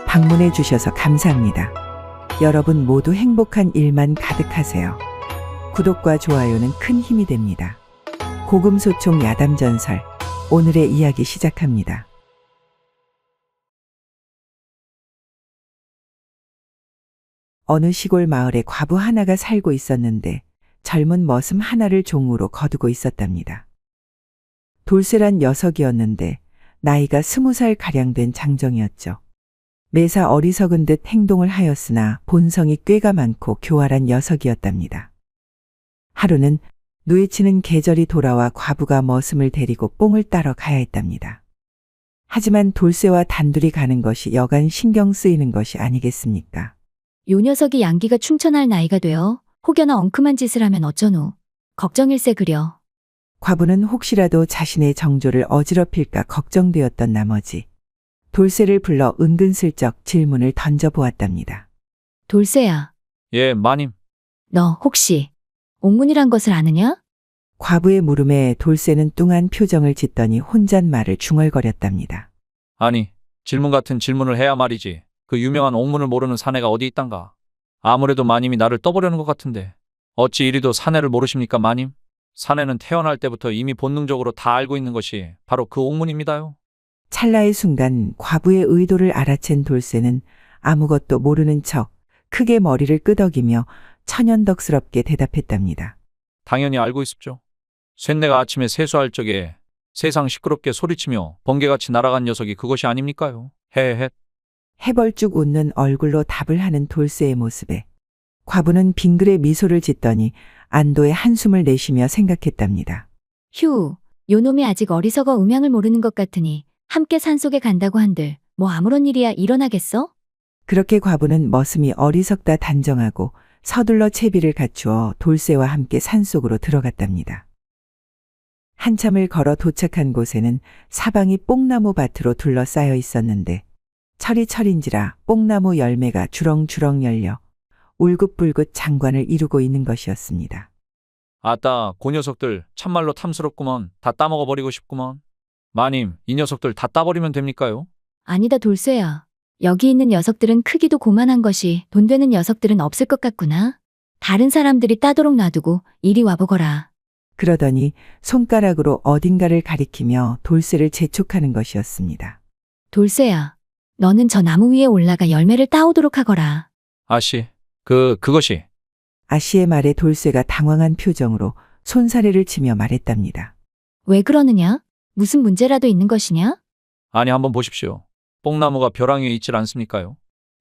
방문해 주셔서 감사합니다. 여러분 모두 행복한 일만 가득하세요. 구독과 좋아요는 큰 힘이 됩니다. 고금소총 야담전설, 오늘의 이야기 시작합니다. 어느 시골 마을에 과부 하나가 살고 있었는데 젊은 머슴 하나를 종으로 거두고 있었답니다. 돌쇠란 녀석이었는데 나이가 20살 가량 된 장정이었죠. 매사 어리석은 듯 행동을 하였으나 본성이 꾀가 많고 교활한 녀석이었답니다. 하루는 누에치는 계절이 돌아와 과부가 머슴을 데리고 뽕을 따러 가야 했답니다. 하지만 돌쇠와 단둘이 가는 것이 여간 신경 쓰이는 것이 아니겠습니까? 요 녀석이 양기가 충천할 나이가 되어 혹여나 엉큼한 짓을 하면 어쩌노. 걱정일세 그려. 과부는 혹시라도 자신의 정조를 어지럽힐까 걱정되었던 나머지 돌쇠를 불러 은근슬쩍 질문을 던져보았답니다. 돌쇠야, 예, 마님. 너 혹시 옥문이란 것을 아느냐? 과부의 물음에 돌쇠는 뚱한 표정을 짓더니 혼잣말을 중얼거렸답니다. 아니, 질문 같은 질문을 해야 말이지. 그 유명한 옥문을 모르는 사내가 어디 있단가. 아무래도 마님이 나를 떠보려는 것 같은데 어찌 이리도 사내를 모르십니까, 마님? 사내는 태어날 때부터 이미 본능적으로 다 알고 있는 것이 바로 그 옥문입니다요. 찰나의 순간 과부의 의도를 알아챈 돌쇠는 아무것도 모르는 척 크게 머리를 끄덕이며 천연덕스럽게 대답했답니다. 당연히 알고 있습죠. 쇳내가 아침에 세수할 적에 세상 시끄럽게 소리치며 번개같이 날아간 녀석이 그것이 아닙니까요? 헤헤. 해벌쭉 웃는 얼굴로 답을 하는 돌쇠의 모습에 과부는 빙그레 미소를 짓더니 안도의 한숨을 내쉬며 생각했답니다. 휴, 요 놈이 아직 어리석어 음양을 모르는 것 같으니 함께 산속에 간다고 한들 뭐 아무런 일이야 일어나겠어? 그렇게 과부는 머슴이 어리석다 단정하고 서둘러 채비를 갖추어 돌쇠와 함께 산속으로 들어갔답니다. 한참을 걸어 도착한 곳에는 사방이 뽕나무 밭으로 둘러싸여 있었는데 철이 철인지라 뽕나무 열매가 주렁주렁 열려 울긋불긋 장관을 이루고 있는 것이었습니다. 아따, 그 녀석들 참말로 탐스럽구먼. 다 따먹어버리고 싶구먼. 마님, 이 녀석들 다 따버리면 됩니까요? 아니다 돌쇠야. 여기 있는 녀석들은 크기도 고만한 것이 돈 되는 녀석들은 없을 것 같구나. 다른 사람들이 따도록 놔두고 이리 와보거라. 그러더니 손가락으로 어딘가를 가리키며 돌쇠를 재촉하는 것이었습니다. 돌쇠야, 너는 저 나무 위에 올라가 열매를 따오도록 하거라. 아씨, 그것이. 아씨의 말에 돌쇠가 당황한 표정으로 손사래를 치며 말했답니다. 왜 그러느냐? 무슨 문제라도 있는 것이냐? 아니, 한번 보십시오. 뽕나무가 벼랑 위에 있질 않습니까요?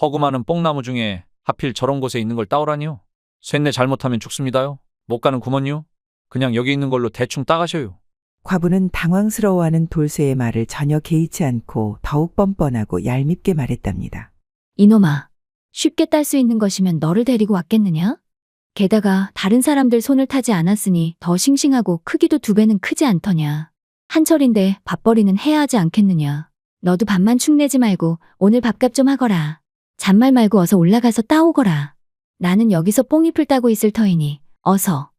허구 많은 뽕나무 중에 하필 저런 곳에 있는 걸 따오라니요? 쇳내 잘못하면 죽습니다요. 못 가는 구먼요. 그냥 여기 있는 걸로 대충 따가셔요. 과부는 당황스러워하는 돌쇠의 말을 전혀 개의치 않고 더욱 뻔뻔하고 얄밉게 말했답니다. 이놈아, 쉽게 딸 수 있는 것이면 너를 데리고 왔겠느냐? 게다가 다른 사람들 손을 타지 않았으니 더 싱싱하고 크기도 2배는 크지 않더냐. 한철인데 밥벌이는 해야 하지 않겠느냐. 너도 밥만 축내지 말고 오늘 밥값 좀 하거라. 잔말 말고 어서 올라가서 따오거라. 나는 여기서 뽕잎을 따고 있을 터이니 어서.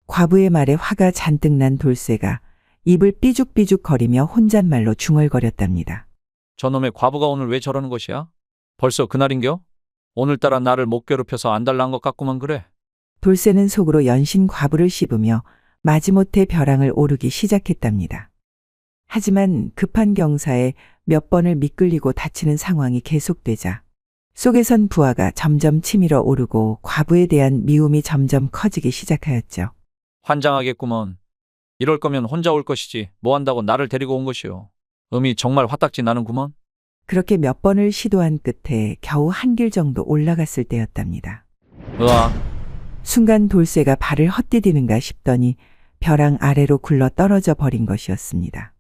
과부의 말에 화가 잔뜩 난 돌쇠가 입을 삐죽삐죽 거리며 혼잣말로 중얼거렸답니다. 저놈의 과부가 오늘 왜 저러는 것이야? 벌써 그날인겨? 오늘따라 나를 못 괴롭혀서 안달난 것 같구만 그래. 돌쇠는 속으로 연신 과부를 씹으며 마지못해 벼랑을 오르기 시작했답니다. 하지만 급한 경사에 몇 번을 미끌리고 다치는 상황이 계속되자 속에선 부하가 점점 치밀어 오르고 과부에 대한 미움이 점점 커지기 시작하였죠. 환장하겠구먼. 이럴 거면 혼자 올 것이지 뭐 한다고 나를 데리고 온 것이오. 음이 정말 화딱지 나는구먼. 그렇게 몇 번을 시도한 끝에 겨우 한 길 정도 올라갔을 때였답니다. 으아. 순간 돌쇠가 발을 헛디디는가 싶더니 벼랑 아래로 굴러 떨어져 버린 것이었습니다.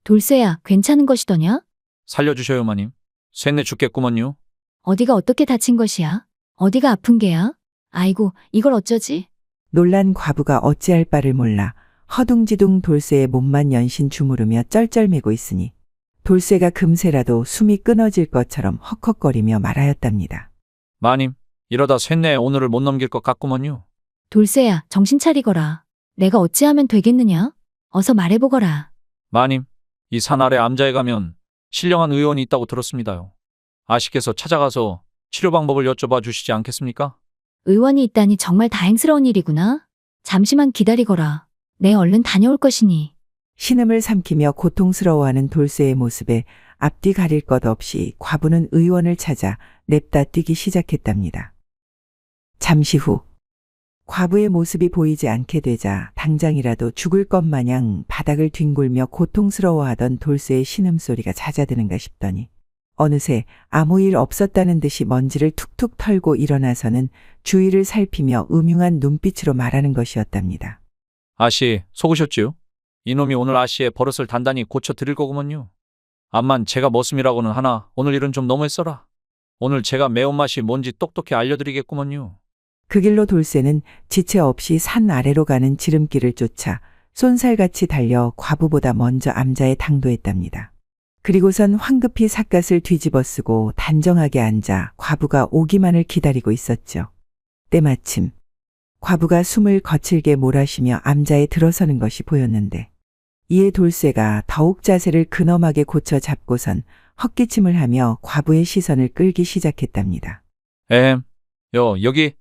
돌쇠야, 괜찮은 것이더냐? 살려주셔요 마님. 쇳내 죽겠구먼요. 어디가 어떻게 다친 것이야? 어디가 아픈 게야? 아이고, 이걸 어쩌지? 놀란 과부가 어찌할 바를 몰라 허둥지둥 돌쇠의 몸만 연신 주무르며 쩔쩔매고 있으니 돌쇠가 금세라도 숨이 끊어질 것처럼 헉헉거리며 말하였답니다. 마님, 이러다 쇳내 오늘을 못 넘길 것 같구먼요. 돌쇠야, 정신 차리거라. 내가 어찌하면 되겠느냐? 어서 말해보거라. 마님, 이 산 아래 암자에 가면 신령한 의원이 있다고 들었습니다요. 아씨께서 찾아가서 치료 방법을 여쭤봐 주시지 않겠습니까? 의원이 있다니 정말 다행스러운 일이구나. 잠시만 기다리거라. 내 얼른 다녀올 것이니. 신음을 삼키며 고통스러워하는 돌쇠의 모습에 앞뒤 가릴 것 없이 과부는 의원을 찾아 냅다 뛰기 시작했답니다. 잠시 후 과부의 모습이 보이지 않게 되자 당장이라도 죽을 것 마냥 바닥을 뒹굴며 고통스러워하던 돌쇠의 신음소리가 잦아드는가 싶더니 어느새 아무 일 없었다는 듯이 먼지를 툭툭 털고 일어나서는 주위를 살피며 음흉한 눈빛으로 말하는 것이었답니다. 아씨, 속으셨지요? 이놈이 오늘 아씨의 버릇을 단단히 고쳐드릴 거구먼요. 암만 제가 머슴이라고는 하나 오늘 일은 좀 너무했어라. 오늘 제가 매운맛이 뭔지 똑똑히 알려드리겠구먼요. 그 길로 돌쇠는 지체 없이 산 아래로 가는 지름길을 쫓아 쏜살같이 달려 과부보다 먼저 암자에 당도했답니다. 그리고선 황급히 삿갓을 뒤집어 쓰고 단정하게 앉아 과부가 오기만을 기다리고 있었죠. 때마침 과부가 숨을 거칠게 몰아쉬며 암자에 들어서는 것이 보였는데 이에 돌쇠가 더욱 자세를 근엄하게 고쳐 잡고선 헛기침을 하며 과부의 시선을 끌기 시작했답니다. 여기,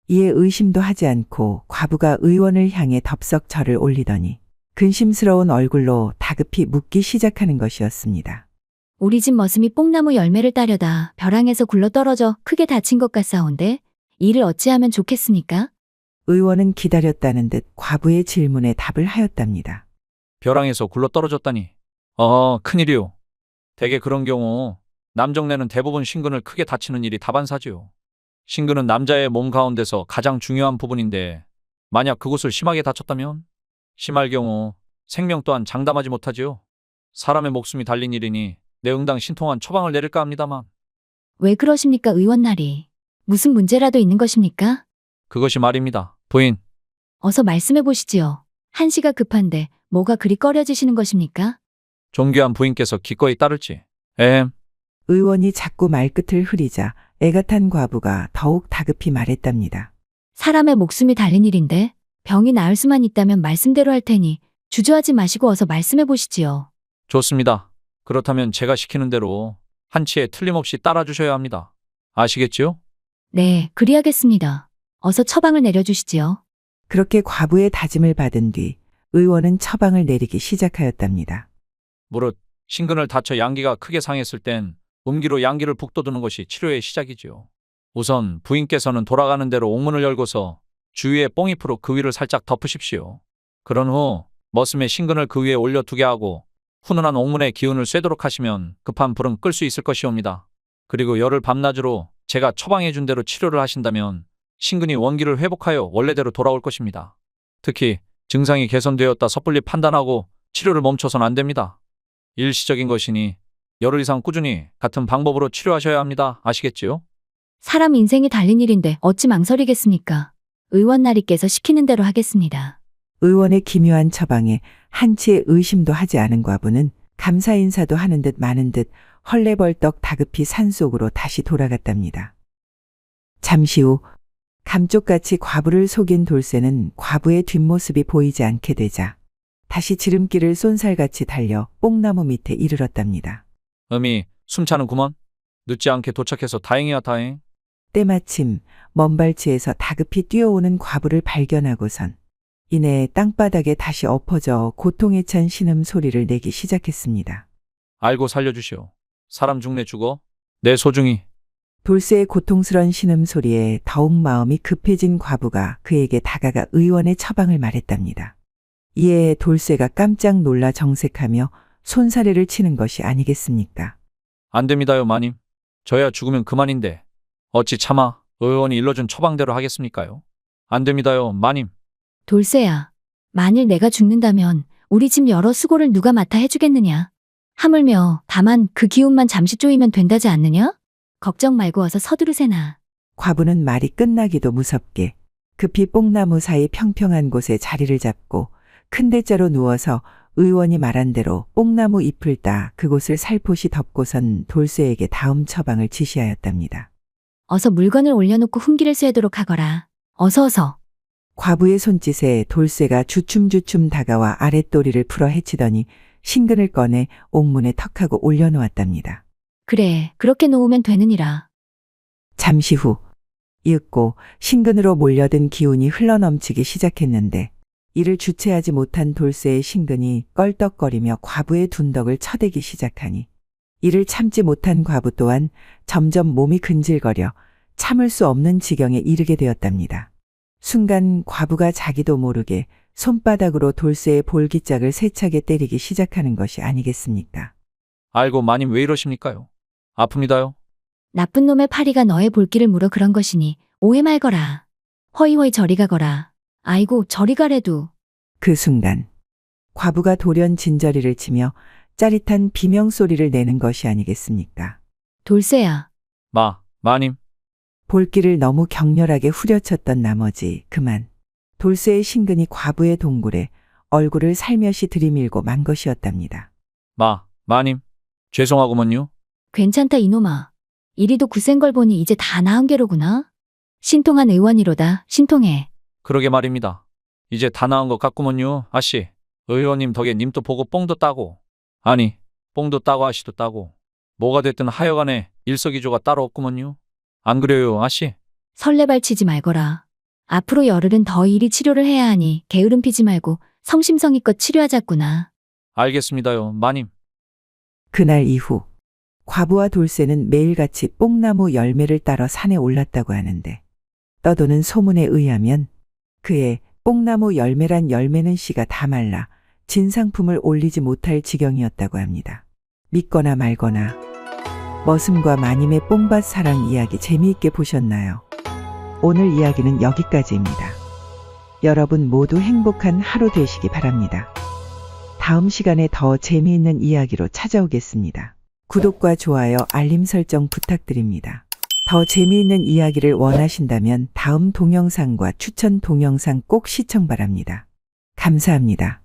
이에 의심도 하지 않고 과부가 의원을 향해 덥석 절을 올리더니 근심스러운 얼굴로 다급히 묻기 시작하는 것이었습니다. 우리 집 머슴이 뽕나무 열매를 따려다 벼랑에서 굴러떨어져 크게 다친 것 같사온데 이를 어찌하면 좋겠습니까? 의원은 기다렸다는 듯 과부의 질문에 답을 하였답니다. 벼랑에서 굴러 떨어졌다니. 큰일이요. 대개 그런 경우 남정네는 대부분 신근을 크게 다치는 일이 다반사지요. 신근은 남자의 몸 가운데서 가장 중요한 부분인데 만약 그곳을 심하게 다쳤다면 심할 경우 생명 또한 장담하지 못하지요. 사람의 목숨이 달린 일이니 내 응당 신통한 처방을 내릴까 합니다만. 왜 그러십니까, 의원나리? 무슨 문제라도 있는 것입니까? 그것이 말입니다. 부인. 어서 말씀해 보시지요. 한시가 급한데 뭐가 그리 꺼려지시는 것입니까? 존귀한 부인께서 기꺼이 따를지. 의원이 자꾸 말끝을 흐리자 애가 탄 과부가 더욱 다급히 말했답니다. 사람의 목숨이 달린 일인데 병이 나을 수만 있다면 말씀대로 할 테니 주저하지 마시고 어서 말씀해 보시지요. 좋습니다. 그렇다면 제가 시키는 대로 한치에 틀림없이 따라주셔야 합니다. 아시겠지요? 네, 그리하겠습니다. 어서 처방을 내려주시지요. 그렇게 과부의 다짐을 받은 뒤 의원은 처방을 내리기 시작하였답니다. 무릇 신근을 다쳐 양기가 크게 상했을 땐 음기로 양기를 북돋우는 것이 치료의 시작이지요. 우선 부인께서는 돌아가는 대로 옥문을 열고서 주위에 뽕잎으로 그 위를 살짝 덮으십시오. 그런 후 머슴의 신근을 그 위에 올려두게 하고 훈훈한 옥문의 기운을 쐬도록 하시면 급한 불은 끌 수 있을 것이옵니다. 그리고 열흘 밤낮으로 제가 처방해 준 대로 치료를 하신다면 신근이 원기를 회복하여 원래대로 돌아올 것입니다. 특히 증상이 개선되었다 섣불리 판단하고 치료를 멈춰선 안 됩니다. 일시적인 것이니 열흘 이상 꾸준히 같은 방법으로 치료하셔야 합니다. 아시겠지요? 사람 인생이 달린 일인데 어찌 망설이겠습니까? 의원나리께서 시키는 대로 하겠습니다. 의원의 기묘한 처방에 한치의 의심도 하지 않은 과부는 감사 인사도 하는 듯 마는 듯 헐레벌떡 다급히 산속으로 다시 돌아갔답니다. 잠시 후 감쪽같이 과부를 속인 돌쇠는 과부의 뒷모습이 보이지 않게 되자 다시 지름길을 쏜살같이 달려 뽕나무 밑에 이르렀답니다. 숨차는구먼. 늦지 않게 도착해서 다행이야 다행. 때마침 먼발치에서 다급히 뛰어오는 과부를 발견하고선 이내 땅바닥에 다시 엎어져 고통에 찬 신음 소리를 내기 시작했습니다. 알고 살려주시오. 사람 죽네 죽어. 내 소중히. 돌쇠의 고통스런 신음 소리에 더욱 마음이 급해진 과부가 그에게 다가가 의원의 처방을 말했답니다. 이에 돌쇠가 깜짝 놀라 정색하며 손사래를 치는 것이 아니겠습니까? 안 됩니다요 마님. 저야 죽으면 그만인데 어찌 차마 의원이 일러준 처방대로 하겠습니까요? 안 됩니다요 마님. 돌쇠야, 만일 내가 죽는다면 우리 집 여러 수고를 누가 맡아 해주겠느냐? 하물며 다만 그 기운만 잠시 쪼이면 된다지 않느냐? 걱정 말고 어서 서두르세나. 과부는 말이 끝나기도 무섭게 급히 뽕나무 사이 평평한 곳에 자리를 잡고 큰 대자로 누워서 의원이 말한 대로 뽕나무 잎을 따 그곳을 살포시 덮고선 돌쇠에게 다음 처방을 지시하였답니다. 어서 물건을 올려놓고 훈기를 쐬도록 하거라. 어서. 과부의 손짓에 돌쇠가 주춤주춤 다가와 아랫도리를 풀어 헤치더니 신근을 꺼내 옥문에 턱하고 올려놓았답니다. 그래, 그렇게 놓으면 되느니라. 잠시 후 이윽고 신근으로 몰려든 기운이 흘러넘치기 시작했는데 이를 주체하지 못한 돌쇠의 신근이 껄떡거리며 과부의 둔덕을 쳐대기 시작하니 이를 참지 못한 과부 또한 점점 몸이 근질거려 참을 수 없는 지경에 이르게 되었답니다. 순간 과부가 자기도 모르게 손바닥으로 돌쇠의 볼기짝을 세차게 때리기 시작하는 것이 아니겠습니까? 알고 마님 왜 이러십니까요? 아픕니다요. 나쁜 놈의 파리가 너의 볼기를 물어 그런 것이니 오해 말거라. 허이허이 저리 가거라. 아이고 저리 가래도. 그 순간 과부가 돌연 진저리를 치며 짜릿한 비명소리를 내는 것이 아니겠습니까? 돌쇠야. 마님. 볼기를 너무 격렬하게 후려쳤던 나머지 그만 돌쇠의 신근이 과부의 동굴에 얼굴을 살며시 들이밀고 만 것이었답니다. 마님. 죄송하구먼요. 괜찮다 이놈아. 이리도 굳센 걸 보니 이제 다 나은 게로구나. 신통한 의원이로다. 신통해. 그러게 말입니다. 이제 다 나은 것 같구먼요. 아씨. 의원님 덕에 님도 보고 뽕도 따고. 아니, 뽕도 따고 아씨도 따고. 뭐가 됐든 하여간에 일석이조가 따로 없구먼요. 안 그래요, 아씨? 설레발치지 말거라. 앞으로 열흘은 더 이리 치료를 해야 하니 게으름 피지 말고 성심성의껏 치료하자꾸나. 알겠습니다요, 마님. 그날 이후 과부와 돌쇠는 매일같이 뽕나무 열매를 따러 산에 올랐다고 하는데 떠도는 소문에 의하면 그의 뽕나무 열매란 열매는 씨가 다 말라 진상품을 올리지 못할 지경이었다고 합니다. 믿거나 말거나 머슴과 마님의 뽕밭 사랑 이야기 재미있게 보셨나요? 오늘 이야기는 여기까지입니다. 여러분 모두 행복한 하루 되시기 바랍니다. 다음 시간에 더 재미있는 이야기로 찾아오겠습니다. 구독과 좋아요, 알림 설정 부탁드립니다. 더 재미있는 이야기를 원하신다면 다음 동영상과 추천 동영상 꼭 시청 바랍니다. 감사합니다.